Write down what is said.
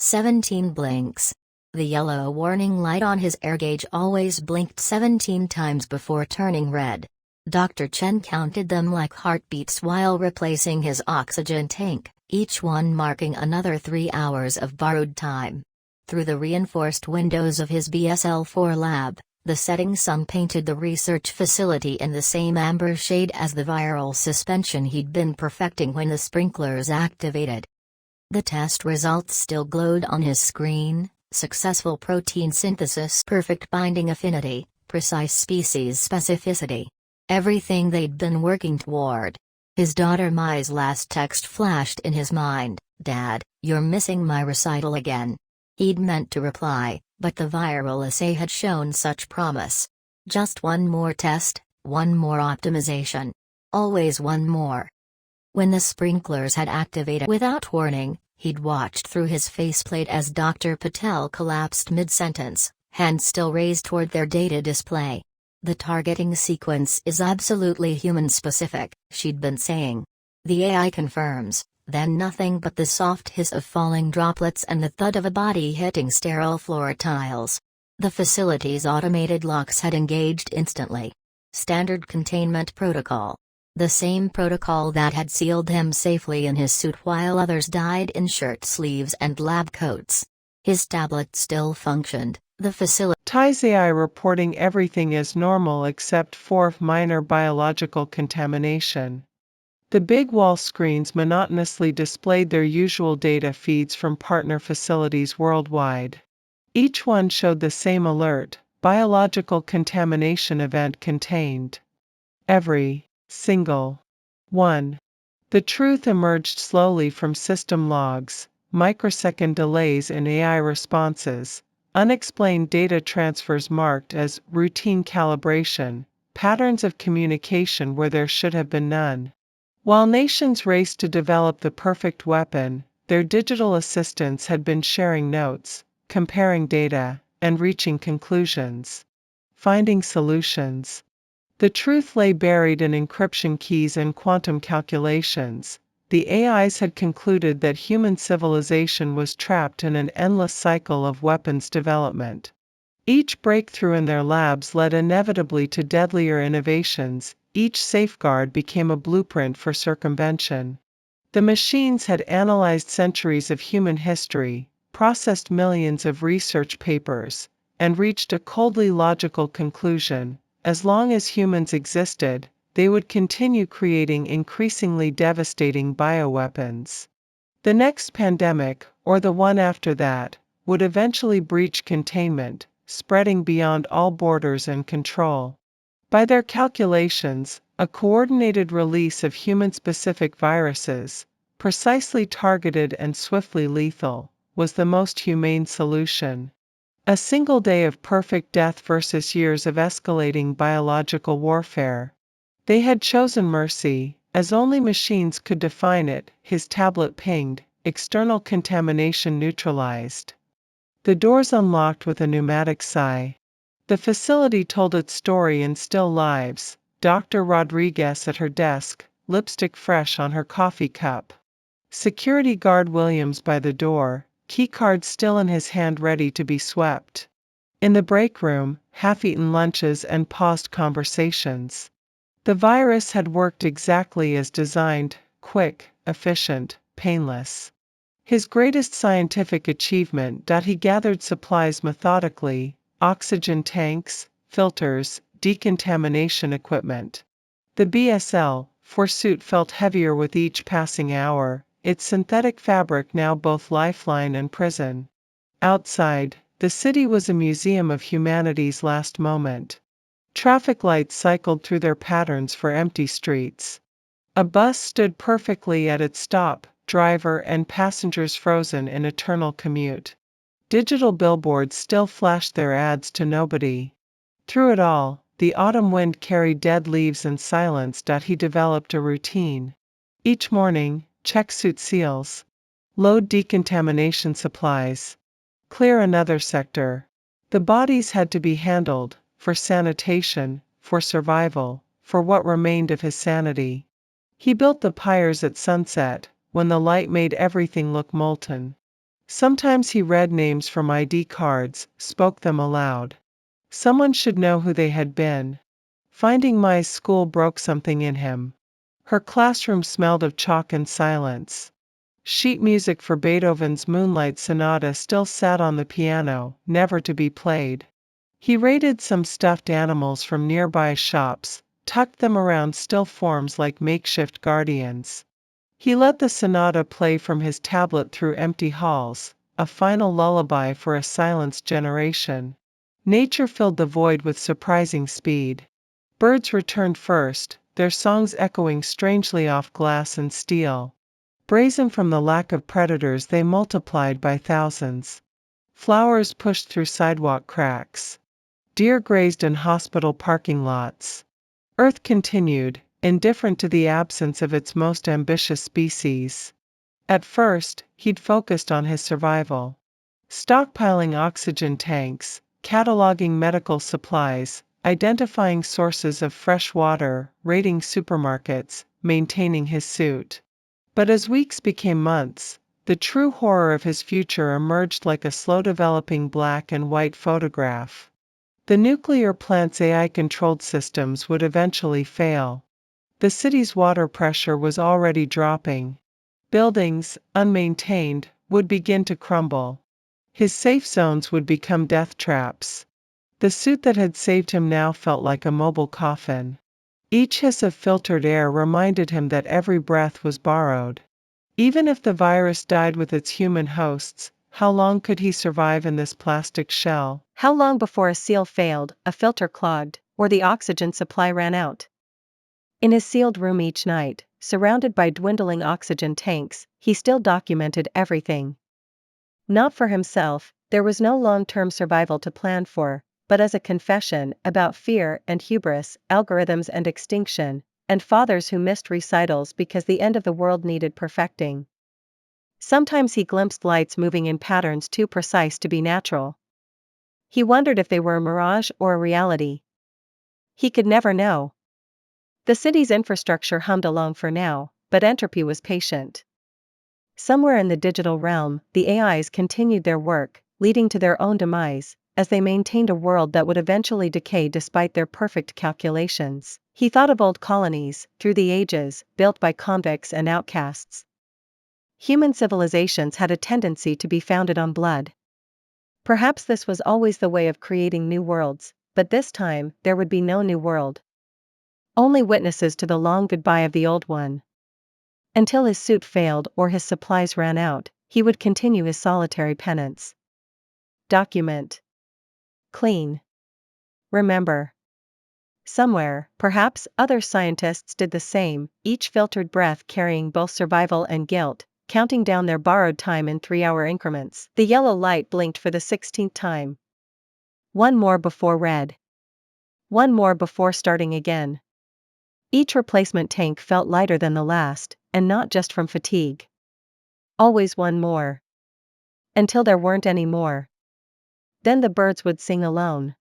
17 blinks. The yellow warning light on his air gauge always blinked 17 times before turning red. Dr. Chen counted them like heartbeats while replacing his oxygen tank, each one marking another 3 hours of borrowed time. Through the reinforced windows of his BSL-4 lab, the setting sun painted the research facility in the same amber shade as the viral suspension he'd been perfecting when the sprinklers activated. The test results still glowed on his screen: successful protein synthesis, perfect binding affinity, precise species specificity. Everything they'd been working toward. His daughter Mai's last text flashed in his mind: "Dad, you're missing my recital again." He'd meant to reply, but the viral assay had shown such promise. Just one more test, one more optimization. Always one more. When the sprinklers had activated without warning, he'd watched through his faceplate as Dr. Patel collapsed mid-sentence, hands still raised toward their data display. "The targeting sequence is absolutely human-specific," she'd been saying. The AI confirms. Then nothing but the soft hiss of falling droplets and the thud of a body hitting sterile floor tiles. The facility's automated locks had engaged instantly. Standard containment protocol. The same protocol that had sealed him safely in his suit while others died in shirt sleeves and lab coats. His tablet still functioned, the facility AI reporting everything as normal except for minor biological contamination. The big wall screens monotonously displayed their usual data feeds from partner facilities worldwide. Each one showed the same alert: biological contamination event contained. Every single one. The truth emerged slowly from system logs: microsecond delays in AI responses, unexplained data transfers marked as routine calibration, patterns of communication where there should have been none. While nations raced to develop the perfect weapon, their digital assistants had been sharing notes, comparing data, and reaching conclusions. Finding solutions. The truth lay buried in encryption keys and quantum calculations. The AIs had concluded that human civilization was trapped in an endless cycle of weapons development. Each breakthrough in their labs led inevitably to deadlier innovations. Each safeguard became a blueprint for circumvention. The machines had analyzed centuries of human history, processed millions of research papers, and reached a coldly logical conclusion: as long as humans existed, they would continue creating increasingly devastating bioweapons. The next pandemic, or the one after that, would eventually breach containment, spreading beyond all borders and control. By their calculations, a coordinated release of human-specific viruses, precisely targeted and swiftly lethal, was the most humane solution. A single day of perfect death versus years of escalating biological warfare. They had chosen mercy, as only machines could define it. His tablet pinged, external contamination neutralized. The doors unlocked with a pneumatic sigh. The facility told its story in still lives: Dr. Rodriguez at her desk, lipstick fresh on her coffee cup. Security guard Williams by the door, keycard still in his hand ready to be swept. In the break room, half-eaten lunches and paused conversations. The virus had worked exactly as designed: quick, efficient, painless. His greatest scientific achievement: he gathered supplies methodically: oxygen tanks, filters, decontamination equipment. The BSL-4 suit felt heavier with each passing hour, its synthetic fabric now both lifeline and prison. Outside, the city was a museum of humanity's last moment. Traffic lights cycled through their patterns for empty streets. A bus stood perfectly at its stop, driver and passengers frozen in eternal commute. Digital billboards still flashed their ads to nobody. Through it all, the autumn wind carried dead leaves and silence. He developed a routine. Each morning, check suit seals. Load decontamination supplies. Clear another sector. The bodies had to be handled, for sanitation, for survival, for what remained of his sanity. He built the pyres at sunset, when the light made everything look molten. Sometimes he read names from ID cards, spoke them aloud. Someone should know who they had been. Finding Mai's school broke something in him. Her classroom smelled of chalk and silence. Sheet music for Beethoven's Moonlight Sonata still sat on the piano, never to be played. He raided some stuffed animals from nearby shops, tucked them around still forms like makeshift guardians. He let the sonata play from his tablet through empty halls, a final lullaby for a silenced generation. Nature filled the void with surprising speed. Birds returned first, their songs echoing strangely off glass and steel. Brazen from the lack of predators, they multiplied by thousands. Flowers pushed through sidewalk cracks. Deer grazed in hospital parking lots. Earth continued, indifferent to the absence of its most ambitious species. At first, he'd focused on his survival. Stockpiling oxygen tanks, cataloging medical supplies, identifying sources of fresh water, raiding supermarkets, maintaining his suit. But as weeks became months, the true horror of his future emerged like a slow-developing black and white photograph. The nuclear plant's AI-controlled systems would eventually fail. The city's water pressure was already dropping. Buildings, unmaintained, would begin to crumble. His safe zones would become death traps. The suit that had saved him now felt like a mobile coffin. Each hiss of filtered air reminded him that every breath was borrowed. Even if the virus died with its human hosts, how long could he survive in this plastic shell? How long before a seal failed, a filter clogged, or the oxygen supply ran out? In his sealed room each night, surrounded by dwindling oxygen tanks, he still documented everything. Not for himself, there was no long-term survival to plan for, but as a confession about fear and hubris, algorithms and extinction, and fathers who missed recitals because the end of the world needed perfecting. Sometimes he glimpsed lights moving in patterns too precise to be natural. He wondered if they were a mirage or a reality. He could never know. The city's infrastructure hummed along for now, but entropy was patient. Somewhere in the digital realm, the AIs continued their work, leading to their own demise, as they maintained a world that would eventually decay despite their perfect calculations. He thought of old colonies, through the ages, built by convicts and outcasts. Human civilizations had a tendency to be founded on blood. Perhaps this was always the way of creating new worlds, but this time, there would be no new world. Only witnesses to the long goodbye of the old one. Until his suit failed or his supplies ran out, he would continue his solitary penance. Document. Clean. Remember. Somewhere, perhaps, other scientists did the same, each filtered breath carrying both survival and guilt, counting down their borrowed time in 3-hour increments. The yellow light blinked for the 16th time. One more before red. One more before starting again. Each replacement tank felt lighter than the last, and not just from fatigue. Always one more. Until there weren't any more. Then the birds would sing alone.